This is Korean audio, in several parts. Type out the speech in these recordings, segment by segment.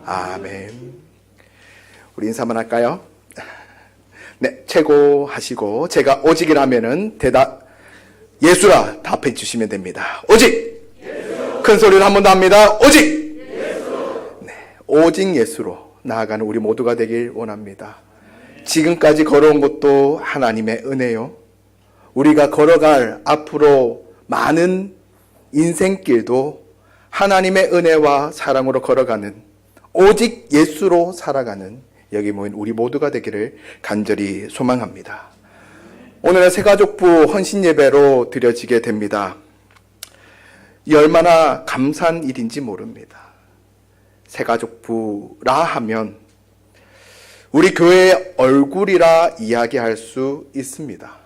아멘. 우리 인사만 할까요? 네, 최고 하시고 제가 오직이라면은 대답 예수라 답해 주시면 됩니다. 오직! 예수. 큰 소리로 한 번 더 합니다. 오직! 예수. 네, 오직 예수로 나아가는 우리 모두가 되길 원합니다. 지금까지 걸어온 것도 하나님의 은혜요. 우리가 걸어갈 앞으로 많은 인생길도 하나님의 은혜와 사랑으로 걸어가는 오직 예수로 살아가는 여기 모인 우리 모두가 되기를 간절히 소망합니다. 오늘은 새가족부 헌신예배로 드려지게 됩니다. 이 얼마나 감사한 일인지 모릅니다. 새가족부라 하면 우리 교회의 얼굴이라 이야기할 수 있습니다.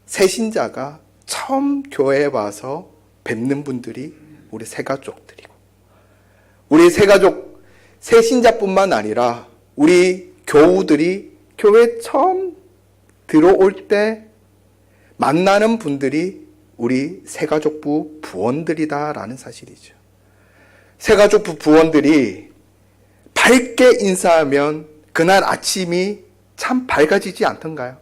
새신자가 처음 교회에 와서 뵙는 분들이 우리 새가족들이고, 우리 새가족, 새신자뿐만 아니라 우리 교우들이 교회에 처음 들어올 때 만나는 분들이 우리 새가족부 부원들이다라는 사실이죠. 새가족부 부원들이 밝게 인사하면 그날 아침이 참 밝아지지 않던가요?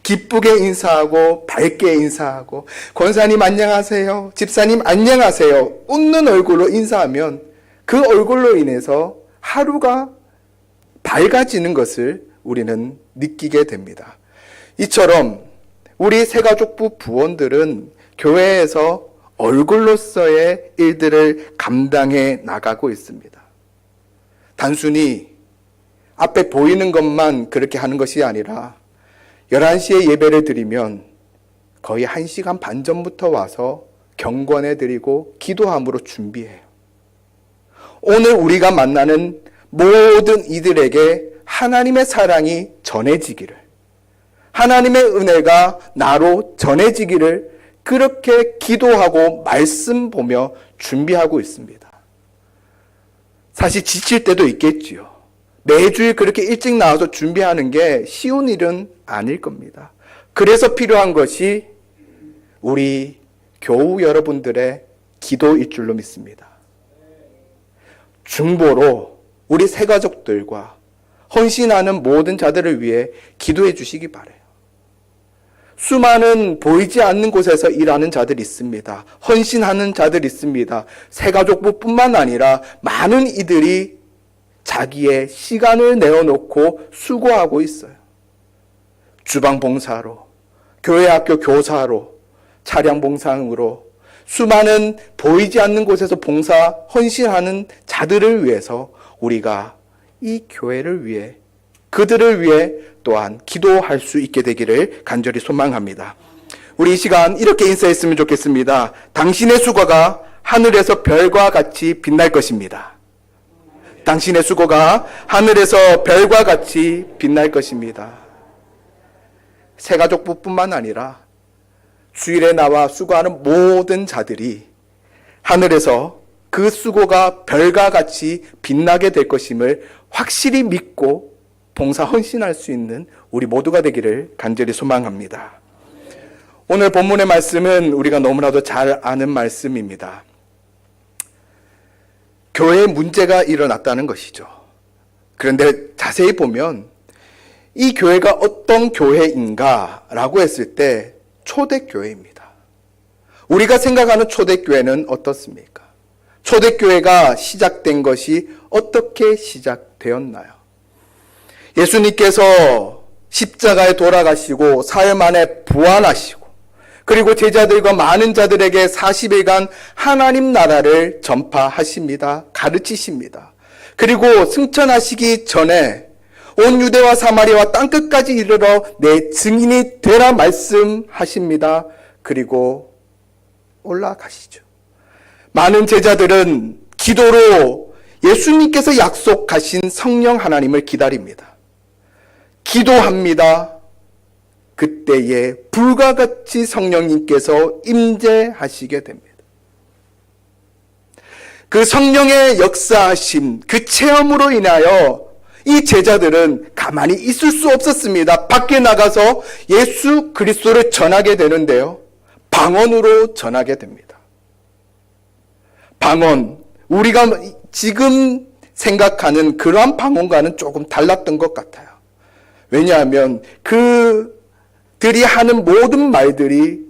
기쁘게 인사하고 밝게 인사하고 권사님 안녕하세요, 집사님 안녕하세요, 웃는 얼굴로 인사하면 그 얼굴로 인해서 하루가 밝아지는 것을 우리는 느끼게 됩니다. 이처럼 우리 새가족부 부원들은 교회에서 얼굴로서의 일들을 감당해 나가고 있습니다. 단순히 앞에 보이는 것만 그렇게 하는 것이 아니라 11시에 예배를 드리면 거의 1시간 반 전부터 와서 경건해 드리고 기도함으로 준비해요. 오늘 우리가 만나는 모든 이들에게 하나님의 사랑이 전해지기를, 하나님의 은혜가 나로 전해지기를 그렇게 기도하고 말씀 보며 준비하고 있습니다. 사실 지칠 때도 있겠지요. 매주일 그렇게 일찍 나와서 준비하는 게 쉬운 일은 아닐 겁니다. 그래서 필요한 것이 우리 교우 여러분들의 기도일 줄로 믿습니다. 중보로 우리 새가족들과 헌신하는 모든 자들을 위해 기도해 주시기 바라요. 수많은 보이지 않는 곳에서 일하는 자들이 있습니다. 헌신하는 자들이 있습니다. 새가족부뿐만 아니라 많은 이들이 자기의 시간을 내어놓고 수고하고 있어요. 주방봉사로, 교회 학교 교사로, 차량봉사으로 수많은 보이지 않는 곳에서 봉사, 헌신하는 자들을 위해서 우리가 이 교회를 위해, 그들을 위해 또한 기도할 수 있게 되기를 간절히 소망합니다. 우리 이 시간 이렇게 인사했으면 좋겠습니다. 당신의 수고가 하늘에서 별과 같이 빛날 것입니다. 당신의 수고가 하늘에서 별과 같이 빛날 것입니다. 새가족부뿐만 아니라 주일에 나와 수고하는 모든 자들이 하늘에서 그 수고가 별과 같이 빛나게 될 것임을 확실히 믿고 봉사 헌신할 수 있는 우리 모두가 되기를 간절히 소망합니다. 오늘 본문의 말씀은 우리가 너무나도 잘 아는 말씀입니다. 교회에 문제가 일어났다는 것이죠. 그런데 자세히 보면 이 교회가 어떤 교회인가라고 했을 때 초대교회입니다. 우리가 생각하는 초대교회는 어떻습니까? 초대교회가 시작된 것이 어떻게 시작되었나요? 예수님께서 십자가에 돌아가시고 사흘 만에 부활하시고 그리고 제자들과 많은 자들에게 40일간 하나님 나라를 전파하십니다. 가르치십니다. 그리고 승천하시기 전에 온 유대와 사마리아와 땅끝까지 이르러 내 증인이 되라 말씀하십니다. 그리고 올라가시죠. 많은 제자들은 기도로 예수님께서 약속하신 성령 하나님을 기다립니다. 기도합니다. 그때에 불과 같이 성령님께서 임재하시게 됩니다. 그 성령의 역사하심, 그 체험으로 인하여 이 제자들은 가만히 있을 수 없었습니다. 밖에 나가서 예수 그리스도를 전하게 되는데요. 방언으로 전하게 됩니다. 방언, 우리가 지금 생각하는 그러한 방언과는 조금 달랐던 것 같아요. 왜냐하면 그들이 하는 모든 말들이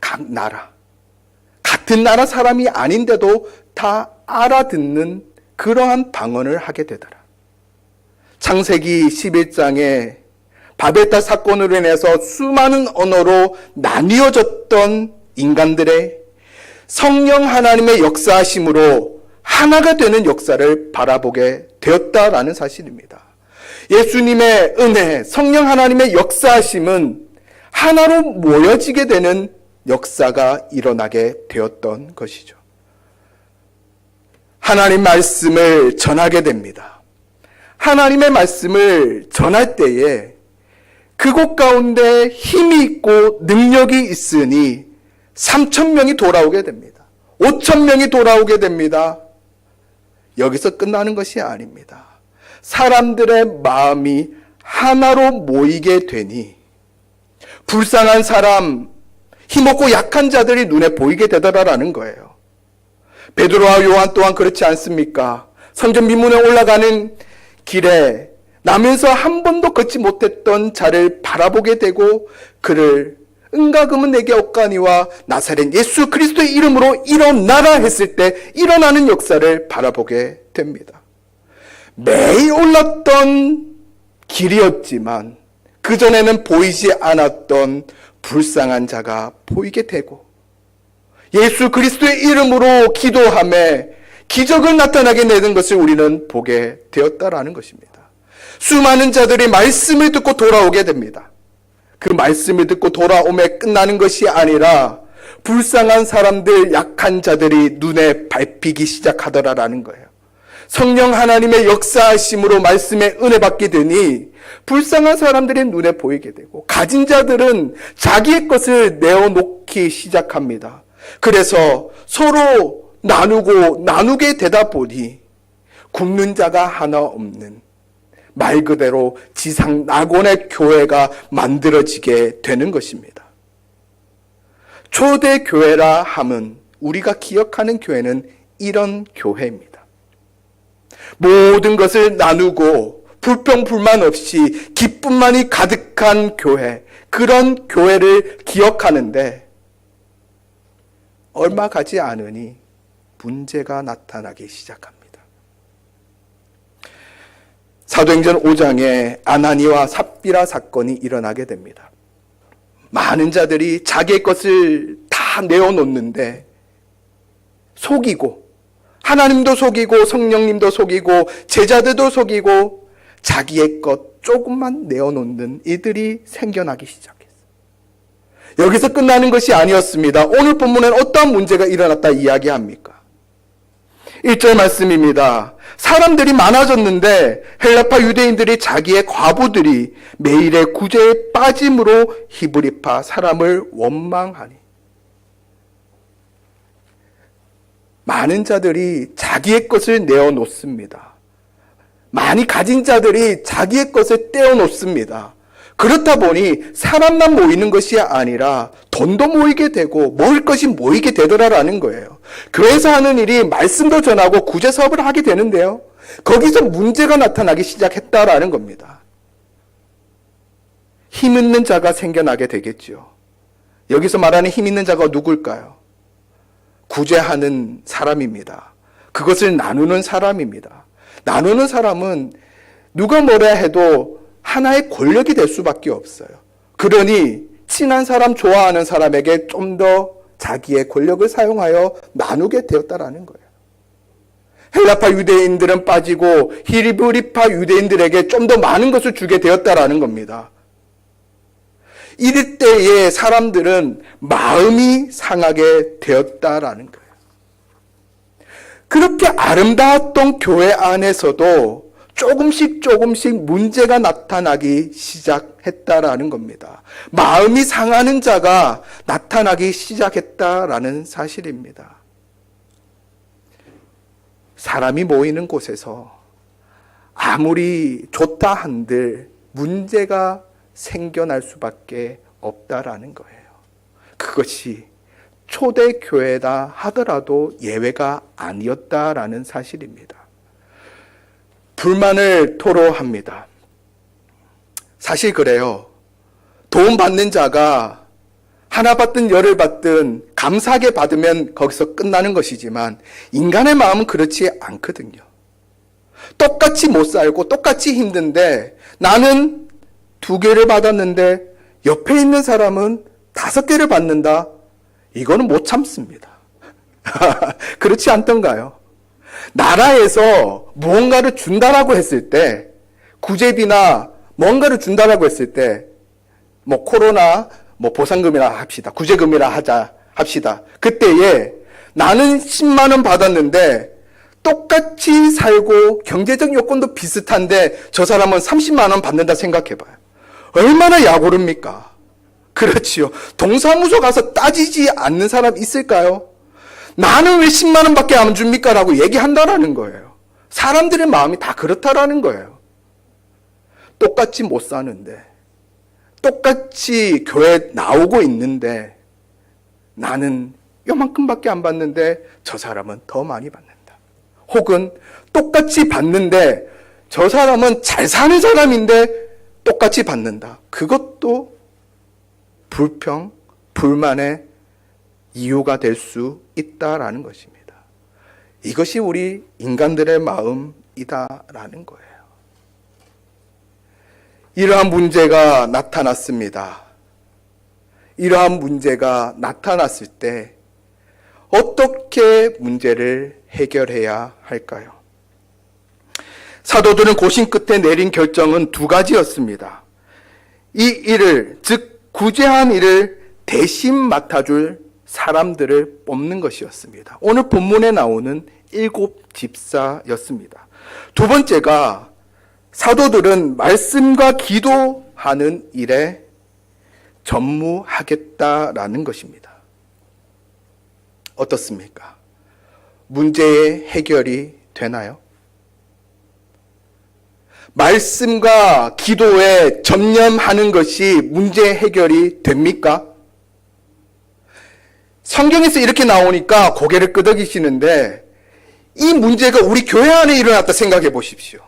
각 나라, 같은 나라 사람이 아닌데도 다 알아듣는 그러한 방언을 하게 되더라. 창세기 11장에 바벨탑 사건으로 인해서 수많은 언어로 나뉘어졌던 인간들의 성령 하나님의 역사하심으로 하나가 되는 역사를 바라보게 되었다라는 사실입니다. 예수님의 은혜, 성령 하나님의 역사하심은 하나로 모여지게 되는 역사가 일어나게 되었던 것이죠. 하나님 말씀을 전하게 됩니다. 하나님의 말씀을 전할 때에 그곳 가운데 힘이 있고 능력이 있으니 3,000명이 돌아오게 됩니다. 5,000명이 돌아오게 됩니다. 여기서 끝나는 것이 아닙니다. 사람들의 마음이 하나로 모이게 되니 불쌍한 사람, 힘없고 약한 자들이 눈에 보이게 되더라라는 거예요. 베드로와 요한 또한 그렇지 않습니까? 성전 미문에 올라가는 길에 나면서 한 번도 걷지 못했던 자를 바라보게 되고 그를 은가금은 내게 없거니와 나사렛 예수 그리스도의 이름으로 일어나라 했을 때 일어나는 역사를 바라보게 됩니다. 매일 올랐던 길이었지만 그전에는 보이지 않았던 불쌍한 자가 보이게 되고 예수 그리스도의 이름으로 기도하며 기적을 나타나게 되는 것을 우리는 보게 되었다라는 것입니다. 수많은 자들이 말씀을 듣고 돌아오게 됩니다. 그 말씀을 듣고 돌아오며 끝나는 것이 아니라 불쌍한 사람들, 약한 자들이 눈에 밟히기 시작하더라라는 거예요. 성령 하나님의 역사하심으로 말씀에 은혜 받게 되니 불쌍한 사람들의 눈에 보이게 되고 가진 자들은 자기의 것을 내어놓기 시작합니다. 그래서 서로 나누게 되다 보니 굶는 자가 하나 없는 말 그대로 지상 낙원의 교회가 만들어지게 되는 것입니다. 초대 교회라 함은 우리가 기억하는 교회는 이런 교회입니다. 모든 것을 나누고 불평불만 없이 기쁨만이 가득한 교회, 그런 교회를 기억하는데 얼마 가지 않으니 문제가 나타나기 시작합니다. 사도행전 5장에 아나니와 삽비라 사건이 일어나게 됩니다. 많은 자들이 자기의 것을 다 내어놓는데 속이고 하나님도 속이고 성령님도 속이고 제자들도 속이고 자기의 것 조금만 내어놓는 이들이 생겨나기 시작했어요. 여기서 끝나는 것이 아니었습니다. 오늘 본문엔 어떠한 문제가 일어났다 이야기합니까? 1절 말씀입니다. 사람들이 많아졌는데 헬라파 유대인들이 자기의 과부들이 매일의 구제에 빠짐으로 히브리파 사람을 원망하니 많은 자들이 자기의 것을 내어놓습니다. 많이 가진 자들이 자기의 것을 떼어놓습니다. 그렇다 보니 사람만 모이는 것이 아니라 돈도 모이게 되고 먹을 것이 모이게 되더라라는 거예요. 교회에서 하는 일이 말씀도 전하고 구제 사업을 하게 되는데요. 거기서 문제가 나타나기 시작했다라는 겁니다. 힘 있는 자가 생겨나게 되겠죠. 여기서 말하는 힘 있는 자가 누굴까요? 구제하는 사람입니다. 그것을 나누는 사람입니다. 나누는 사람은 누가 뭐라 해도 하나의 권력이 될 수밖에 없어요. 그러니 친한 사람, 좋아하는 사람에게 좀 더 자기의 권력을 사용하여 나누게 되었다라는 거예요. 헬라파 유대인들은 빠지고 히브리파 유대인들에게 좀 더 많은 것을 주게 되었다라는 겁니다. 이럴 때에 사람들은 마음이 상하게 되었다라는 거예요. 그렇게 아름다웠던 교회 안에서도 조금씩 문제가 나타나기 시작했다라는 겁니다. 마음이 상하는 자가 나타나기 시작했다라는 사실입니다. 사람이 모이는 곳에서 아무리 좋다 한들 문제가 생겨날 수밖에 없다라는 거예요. 그것이 초대교회다 하더라도 예외가 아니었다라는 사실입니다. 불만을 토로합니다. 사실 그래요. 도움 받는 자가 하나 받든 열을 받든 감사하게 받으면 거기서 끝나는 것이지만 인간의 마음은 그렇지 않거든요. 똑같이 못 살고 똑같이 힘든데 나는 2개를 받았는데 옆에 있는 사람은 5개를 받는다. 이거는 못 참습니다. 그렇지 않던가요? 나라에서 무언가를 준다라고 했을 때, 구제비나 뭔가를 준다라고 했을 때, 코로나, 보상금이라 합시다. 구제금이라 합시다. 그때에 나는 10만 원 받았는데, 똑같이 살고 경제적 요건도 비슷한데, 저 사람은 30만 원 받는다 생각해봐요. 얼마나 약오릅니까? 그렇지요. 동사무소 가서 따지지 않는 사람 있을까요? 나는 왜 10만 원밖에 안 줍니까? 라고 얘기한다라는 거예요. 사람들의 마음이 다 그렇다라는 거예요. 똑같이 못 사는데, 똑같이 교회 나오고 있는데, 나는 요만큼밖에 안 받는데 저 사람은 더 많이 받는다. 혹은 똑같이 받는데 저 사람은 잘 사는 사람인데 똑같이 받는다. 그것도 불평, 불만의 이유가 될 수 있다라는 것입니다. 이것이 우리 인간들의 마음이다라는 거예요. 이러한 문제가 나타났습니다. 이러한 문제가 나타났을 때 어떻게 문제를 해결해야 할까요? 사도들은 고심 끝에 내린 결정은 2가지였습니다. 이 일을, 즉 구제한 일을 대신 맡아줄 사람들을 뽑는 것이었습니다. 오늘 본문에 나오는 7 집사였습니다. 2번째가 사도들은 말씀과 기도하는 일에 전무하겠다라는 것입니다. 어떻습니까? 문제의 해결이 되나요? 말씀과 기도에 전념하는 것이 문제 해결이 됩니까? 성경에서 이렇게 나오니까 고개를 끄덕이시는데 이 문제가 우리 교회 안에 일어났다 생각해 보십시오.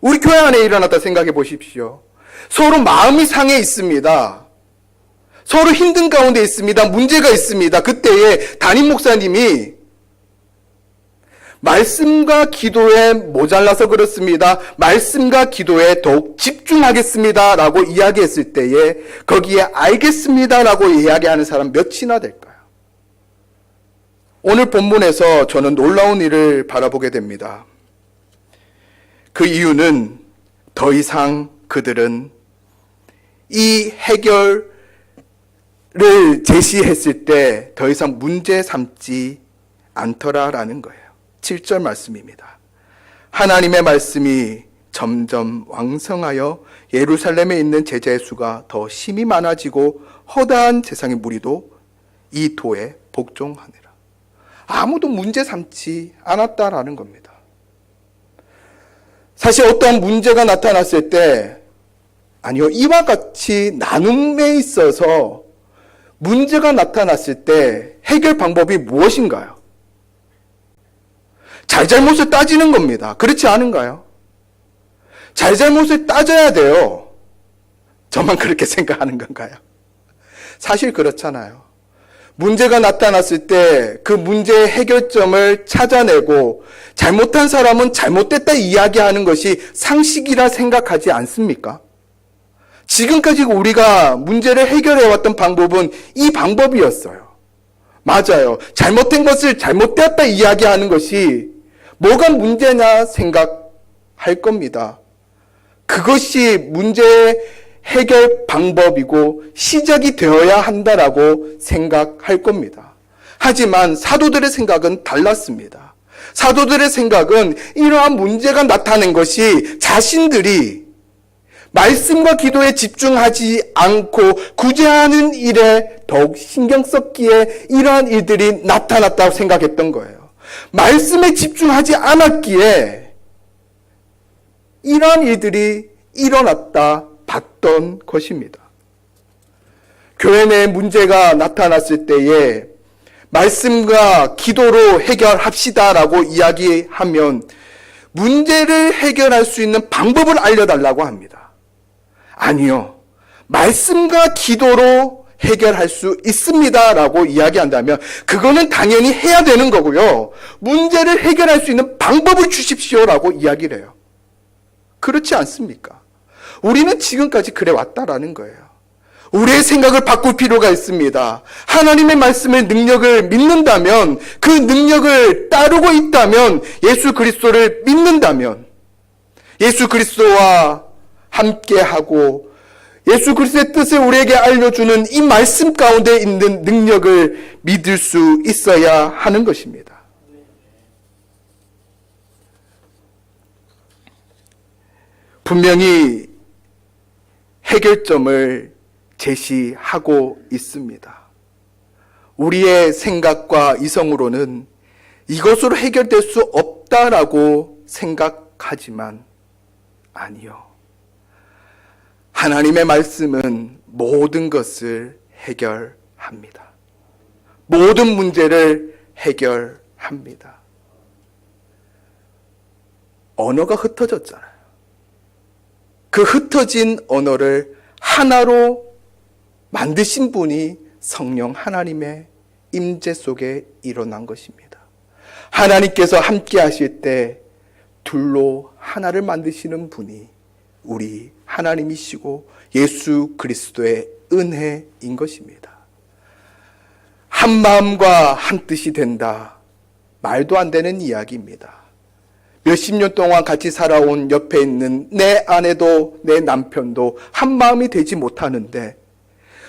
우리 교회 안에 일어났다 생각해 보십시오. 서로 마음이 상해 있습니다. 서로 힘든 가운데 있습니다. 문제가 있습니다. 그때에 담임 목사님이 말씀과 기도에 모자라서 그렇습니다. 말씀과 기도에 더욱 집중하겠습니다. 라고 이야기했을 때에 거기에 알겠습니다. 라고 이야기하는 사람 몇이나 될까요? 오늘 본문에서 저는 놀라운 일을 바라보게 됩니다. 그 이유는 더 이상 그들은 이 해결을 제시했을 때 더 이상 문제 삼지 않더라라는 거예요. 7절 말씀입니다. 하나님의 말씀이 점점 왕성하여 예루살렘에 있는 제자의 수가 더 심히 많아지고 허다한 세상의 무리도 이 도에 복종하니라. 아무도 문제 삼지 않았다라는 겁니다. 사실 어떠한 문제가 나타났을 때, 아니요, 이와 같이 나눔에 있어서 문제가 나타났을 때 해결 방법이 무엇인가요? 잘잘못을 따지는 겁니다. 그렇지 않은가요? 잘잘못을 따져야 돼요. 저만 그렇게 생각하는 건가요? 사실 그렇잖아요. 문제가 나타났을 때 그 문제의 해결점을 찾아내고 잘못한 사람은 잘못됐다 이야기하는 것이 상식이라 생각하지 않습니까? 지금까지 우리가 문제를 해결해왔던 방법은 이 방법이었어요. 맞아요. 잘못된 것을 잘못되었다 이야기하는 것이 뭐가 문제냐 생각할 겁니다. 그것이 문제의 해결 방법이고 시작이 되어야 한다라고 생각할 겁니다. 하지만 사도들의 생각은 달랐습니다. 사도들의 생각은 이러한 문제가 나타난 것이 자신들이 말씀과 기도에 집중하지 않고 구제하는 일에 더욱 신경 썼기에 이러한 일들이 나타났다고 생각했던 거예요. 말씀에 집중하지 않았기에 이러한 일들이 일어났다 봤던 것입니다. 교회 내 문제가 나타났을 때에 말씀과 기도로 해결합시다라고 이야기하면 문제를 해결할 수 있는 방법을 알려달라고 합니다. 아니요. 말씀과 기도로 해결할 수 있습니다 라고 이야기한다면 그거는 당연히 해야 되는 거고요. 문제를 해결할 수 있는 방법을 주십시오 라고 이야기를 해요. 그렇지 않습니까? 우리는 지금까지 그래 왔다라는 거예요. 우리의 생각을 바꿀 필요가 있습니다. 하나님의 말씀의 능력을 믿는다면, 그 능력을 따르고 있다면, 예수 그리스도를 믿는다면, 예수 그리스도와 함께하고 예수 그리스도의 뜻을 우리에게 알려주는 이 말씀 가운데 있는 능력을 믿을 수 있어야 하는 것입니다. 분명히 해결점을 제시하고 있습니다. 우리의 생각과 이성으로는 이것으로 해결될 수 없다라고 생각하지만 아니요. 하나님의 말씀은 모든 것을 해결합니다. 모든 문제를 해결합니다. 언어가 흩어졌잖아요. 그 흩어진 언어를 하나로 만드신 분이 성령 하나님의 임재 속에 일어난 것입니다. 하나님께서 함께 하실 때 둘로 하나를 만드시는 분이 우리 하나님이시고 예수 그리스도의 은혜인 것입니다. 한 마음과 한 뜻이 된다. 말도 안 되는 이야기입니다. 몇십 년 동안 같이 살아온 옆에 있는 내 아내도 내 남편도 한 마음이 되지 못하는데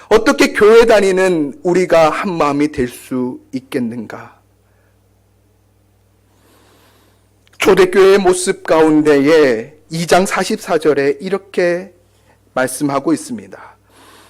어떻게 교회 다니는 우리가 한 마음이 될 수 있겠는가? 초대교회의 모습 가운데에 2장 44절에 이렇게 말씀하고 있습니다.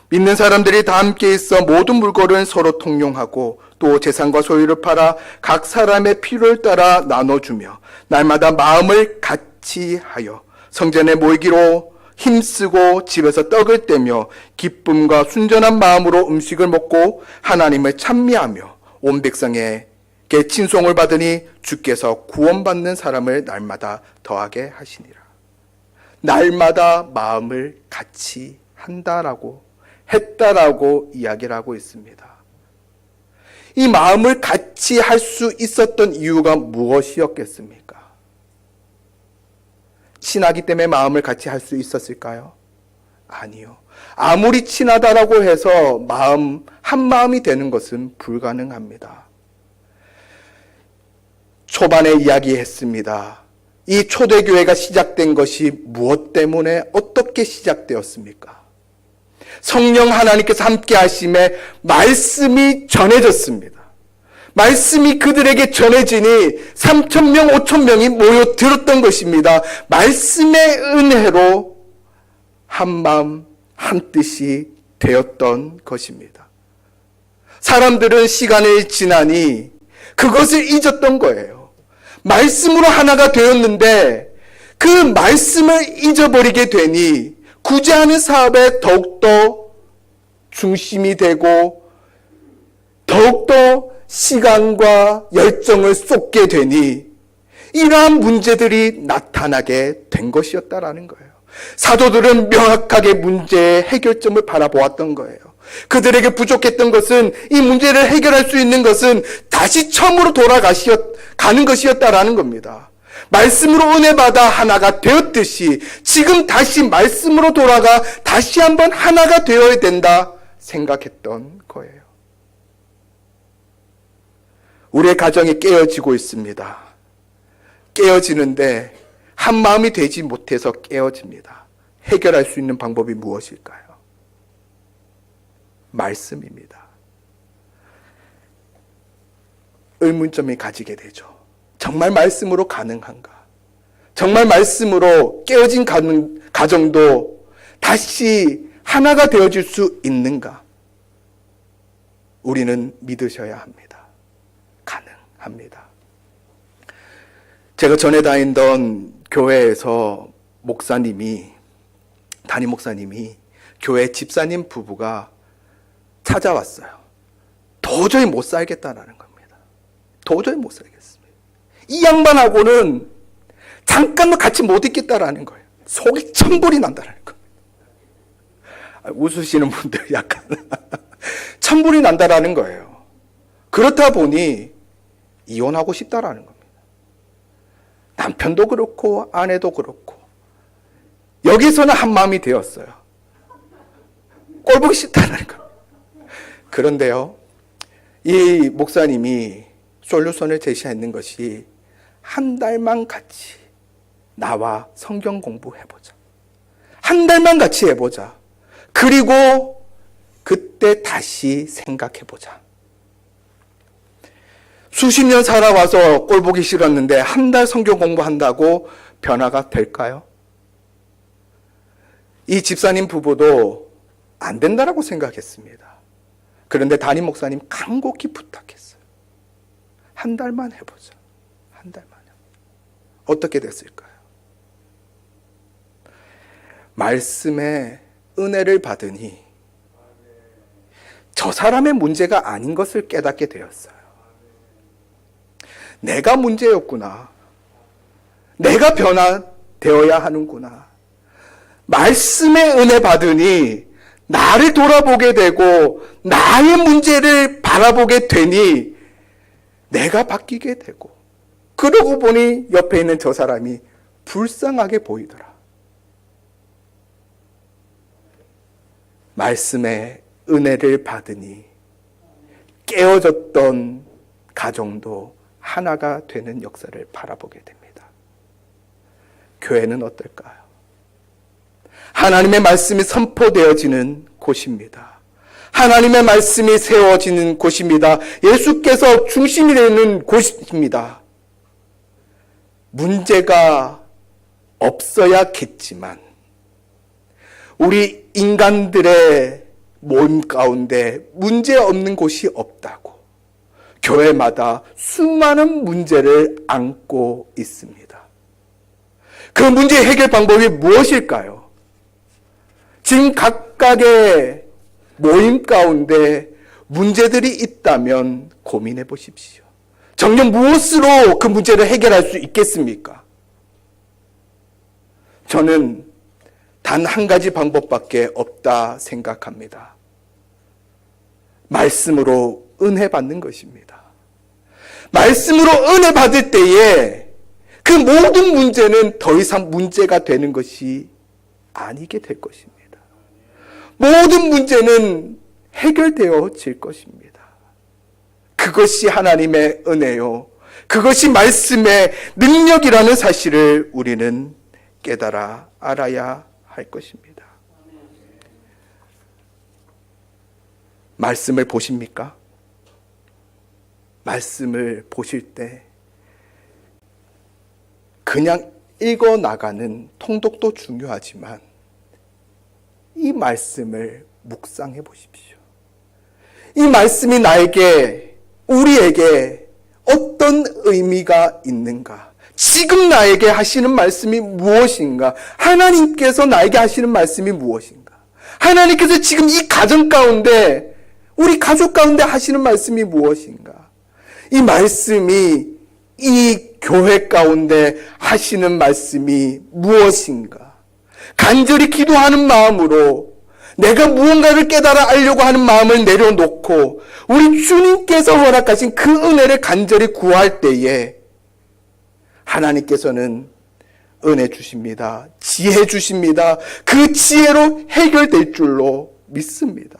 믿는 사람들이 다 함께 있어 모든 물건을 서로 통용하고 또 재산과 소유를 팔아 각 사람의 필요를 따라 나눠주며 날마다 마음을 같이 하여 성전에 모이기로 힘쓰고 집에서 떡을 떼며 기쁨과 순전한 마음으로 음식을 먹고 하나님을 찬미하며 온 백성에게 칭송을 받으니 주께서 구원받는 사람을 날마다 더하게 하시니라. 날마다 마음을 같이 한다라고 했다라고 이야기를 하고 있습니다. 이 마음을 같이 할 수 있었던 이유가 무엇이었겠습니까? 친하기 때문에 마음을 같이 할 수 있었을까요? 아니요. 아무리 친하다라고 해서 마음 한 마음이 되는 것은 불가능합니다. 초반에 이야기했습니다. 이 초대교회가 시작된 것이 무엇 때문에 어떻게 시작되었습니까? 성령 하나님께서 함께 하심에 말씀이 전해졌습니다. 말씀이 그들에게 전해지니 3,000명, 5,000명이 모여 들었던 것입니다. 말씀의 은혜로 한 마음, 한 뜻이 되었던 것입니다. 사람들은 시간이 지나니 그것을 잊었던 거예요. 말씀으로 하나가 되었는데 그 말씀을 잊어버리게 되니 구제하는 사업에 더욱더 중심이 되고 더욱더 시간과 열정을 쏟게 되니 이러한 문제들이 나타나게 된 것이었다라는 거예요. 사도들은 명확하게 문제의 해결점을 바라보았던 거예요. 그들에게 부족했던 것은 이 문제를 해결할 수 있는 것은 다시 처음으로 가는 것이었다라는 겁니다. 말씀으로 은혜 받아 하나가 되었듯이 지금 다시 말씀으로 돌아가 다시 한번 하나가 되어야 된다 생각했던 거예요. 우리의 가정이 깨어지고 있습니다. 깨어지는데 한 마음이 되지 못해서 깨어집니다. 해결할 수 있는 방법이 무엇일까요? 말씀입니다. 의문점이 가지게 되죠. 정말 말씀으로 가능한가? 정말 말씀으로 깨어진 가정도 다시 하나가 되어질 수 있는가? 우리는 믿으셔야 합니다. 가능합니다. 제가 전에 다니던 교회에서 담임 목사님이 교회 집사님 부부가 찾아왔어요. 도저히 못 살겠다라는 겁니다. 도저히 못 살겠습니다. 이 양반하고는 잠깐도 같이 못 있겠다라는 거예요. 속이 천불이 난다는 거예요. 웃으시는 분들 약간 천불이 난다라는 거예요. 그렇다 보니 이혼하고 싶다라는 겁니다. 남편도 그렇고 아내도 그렇고 여기서는 한 마음이 되었어요. 꼴 보기 싫다라는 겁니다. 그런데요, 이 목사님이 솔루션을 제시하는 것이 한 달만 같이 나와 성경 공부해보자. 한 달만 같이 해보자. 그리고 그때 다시 생각해보자. 수십 년 살아와서 꼴 보기 싫었는데 한 달 성경 공부한다고 변화가 될까요? 이 집사님 부부도 안 된다라고 생각했습니다. 그런데 담임 목사님 간곡히 부탁했어요. 한 달만 해보자. 한 달만요. 어떻게 됐을까요? 말씀에 은혜를 받으니 저 사람의 문제가 아닌 것을 깨닫게 되었어요. 내가 문제였구나. 내가 변화되어야 하는구나. 말씀의 은혜 받으니 나를 돌아보게 되고 나의 문제를 바라보게 되니 내가 바뀌게 되고, 그러고 보니 옆에 있는 저 사람이 불쌍하게 보이더라. 말씀의 은혜를 받으니 깨어졌던 가정도 하나가 되는 역사를 바라보게 됩니다. 교회는 어떨까요? 하나님의 말씀이 선포되어지는 곳입니다. 하나님의 말씀이 세워지는 곳입니다. 예수께서 중심이 되는 곳입니다. 문제가 없어야겠지만 우리 인간들의 모임 가운데 문제 없는 곳이 없다고 교회마다 수많은 문제를 안고 있습니다. 그 문제 해결 방법이 무엇일까요? 지금 각각의 모임 가운데 문제들이 있다면 고민해 보십시오. 정녕 무엇으로 그 문제를 해결할 수 있겠습니까? 저는 단 한 가지 방법밖에 없다 생각합니다. 말씀으로 은혜 받는 것입니다. 말씀으로 은혜 받을 때에 그 모든 문제는 더 이상 문제가 되는 것이 아니게 될 것입니다. 모든 문제는 해결되어질 것입니다. 그것이 하나님의 은혜요, 그것이 말씀의 능력이라는 사실을 우리는 깨달아 알아야 할 것입니다. 말씀을 보십니까? 말씀을 보실 때 그냥 읽어 나가는 통독도 중요하지만 이 말씀을 묵상해 보십시오. 이 말씀이 나에게, 우리에게 어떤 의미가 있는가? 지금 나에게 하시는 말씀이 무엇인가? 하나님께서 나에게 하시는 말씀이 무엇인가? 하나님께서 지금 이 가정 가운데, 우리 가족 가운데 하시는 말씀이 무엇인가? 이 말씀이 이 교회 가운데 하시는 말씀이 무엇인가? 간절히 기도하는 마음으로 내가 무언가를 깨달아 알려고 하는 마음을 내려놓고 우리 주님께서 허락하신 그 은혜를 간절히 구할 때에 하나님께서는 은혜 주십니다. 지혜 주십니다. 그 지혜로 해결될 줄로 믿습니다.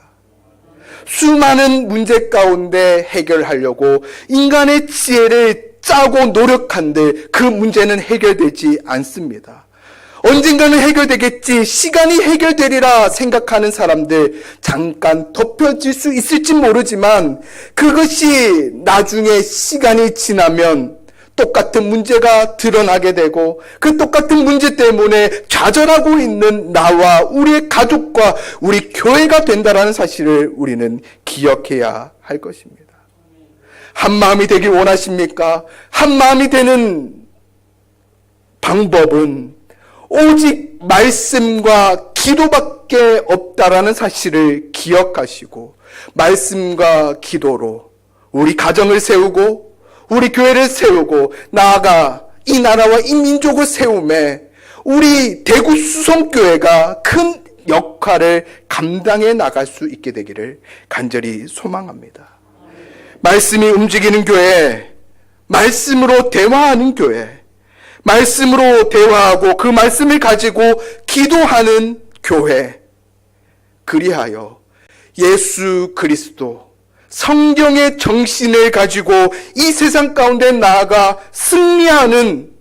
수많은 문제 가운데 해결하려고 인간의 지혜를 짜고 노력한들 그 문제는 해결되지 않습니다. 언젠가는 해결되겠지, 시간이 해결되리라 생각하는 사람들, 잠깐 덮여질 수 있을지 모르지만 그것이 나중에 시간이 지나면 똑같은 문제가 드러나게 되고 그 똑같은 문제 때문에 좌절하고 있는 나와 우리의 가족과 우리 교회가 된다는 사실을 우리는 기억해야 할 것입니다. 한 마음이 되길 원하십니까? 한 마음이 되는 방법은 오직 말씀과 기도밖에 없다라는 사실을 기억하시고 말씀과 기도로 우리 가정을 세우고 우리 교회를 세우고 나아가 이 나라와 이 민족을 세움에 우리 대구 수성교회가 큰 역할을 감당해 나갈 수 있게 되기를 간절히 소망합니다. 말씀이 움직이는 교회, 말씀으로 대화하는 교회, 말씀으로 대화하고 그 말씀을 가지고 기도하는 교회, 그리하여 예수 그리스도 성경의 정신을 가지고 이 세상 가운데 나아가 승리하는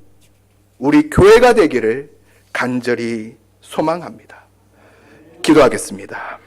우리 교회가 되기를 간절히 소망합니다. 기도하겠습니다.